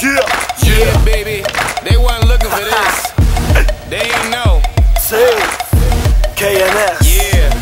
Yeah, baby, they wasn't looking for this. They ain't know. Safe, KNS. Yeah,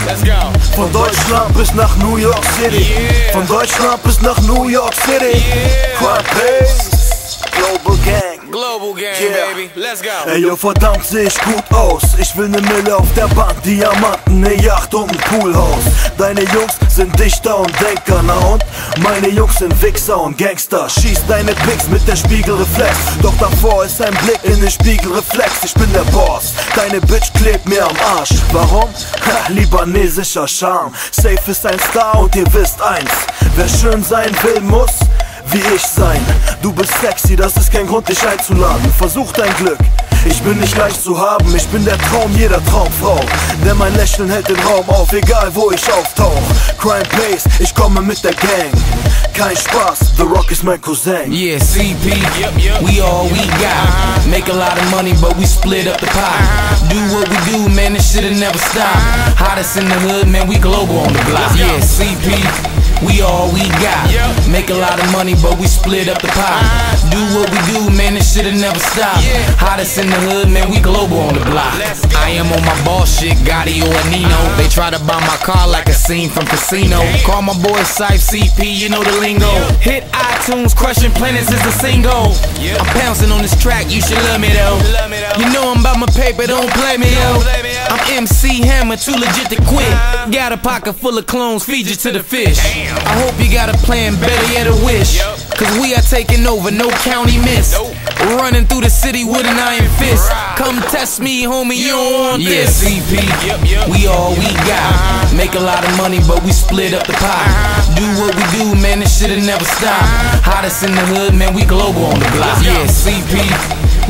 let's go. Von Deutschland bis nach New York City. Yeah. Von Deutschland bis nach New York City. Yeah. Crime Pace, Global Gang. Global gang, Yeah. baby, let's go. Ey, yo, verdammt seh ich gut aus. Ich will ne Mille auf der Bank, Diamanten, ne Yacht und ein Poolhaus. Deine Jungs sind Dichter und Denker, na und? Meine Jungs sind Wichser und Gangster. Schieß deine Pics mit der Spiegelreflex. Doch davor ist ein Blick in den Spiegelreflex. Ich bin der Boss, deine Bitch klebt mir am Arsch. Warum? Ha, libanesischer Charme. Safe ist ein Star und ihr wisst eins: wer schön sein will, muss wie ich sein. Du bist sexy, das ist kein Grund, dich einzuladen. Versuch dein Glück, ich bin nicht leicht zu haben. Ich bin der Traum jeder Traumfrau, denn mein Lächeln hält den Raum auf, egal wo ich auftauch. Crime Pace, ich komme mit der Gang. Kein Spaß, The Rock ist mein Cousin. Yeah, CP, we all we got. Make a lot of money, but we split up the pie. Do what we do, man, this shit'll never stop. Hottest in the hood, man, we global on the block. Yeah, CP, we all we got. Make a lot of money, but we split up the pie. Do what we do, man, this shit'll never stop. Hottest in the hood, man, we global on the block. I am on my boss shit, Gotti or Nino. They try to buy my car like a scene from Casino. Call my boy Syph CP, you know the lingo. Hit iTunes, crushing planets is the single. I'm pouncing on this track, you should love me though. You know I'm about my paper, don't play me yo. I'm MC Hammer, too legit to quit. Got a pocket full of clones, feed you to the fish. I hope you got a plan, better yet a wish. Cause we are taking over, no county miss. Running through the city with an iron fist. Come test me, homie, you don't want this. CP, we all we got. Make a lot of money, but we split up the pie. Do what we do, man, this shit'll never stop. Hottest in the hood, man, we global on the block. Yeah, CP,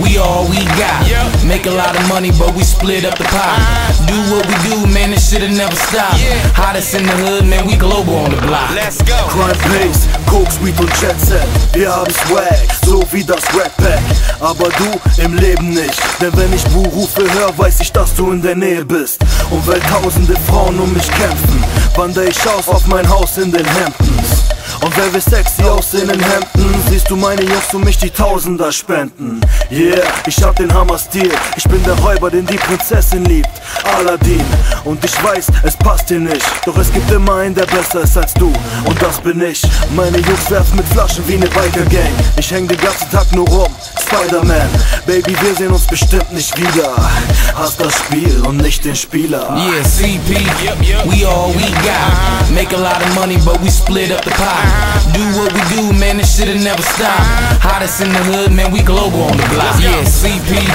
we all we got. Make a lot of money, but we split up the pie. Do what we do, man, this shit'll never stop. Hottest in the hood, man, we global on the block. Let's go. Crime Pace, Coke, Speed und Jet Set. Wir haben Swag, so wie das Red Pack. Aber du im Leben nicht, denn wenn ich Buhrufe hör, weiß ich, dass du in der Nähe bist. Und weil tausende Frauen um mich kämpfen, wandere ich aus auf mein Haus in den Hamptons. Und weil wir sexy aussehen in Hemden, siehst du meine Jungs um mich die Tausender spenden. Yeah, ich hab den Hammer-Stil, ich bin der Räuber, den die Prinzessin liebt, Aladdin. Und ich weiß, es passt dir nicht, doch es gibt immer einen, der besser ist als du. Und das bin ich. Meine Jungs werfen mit Flaschen wie ne Biker-Gang. Ich häng den ganzen Tag nur rum, Spider-Man. Baby, wir sehen uns bestimmt nicht wieder. Hast das Spiel und nicht den Spieler. Yeah, CP, we all we got. Make a lot of money, but we split up the pie. Do what we do, man, this shit'll never stop. Hottest in the hood, man, we global on the block. Yeah, CP,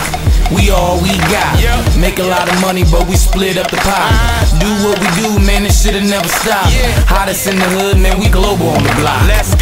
we all we got. Make a lot of money, but we split up the pie. Do what we do, man, this shit'll never stop. Hottest in the hood, man, we global on the block. Let's go.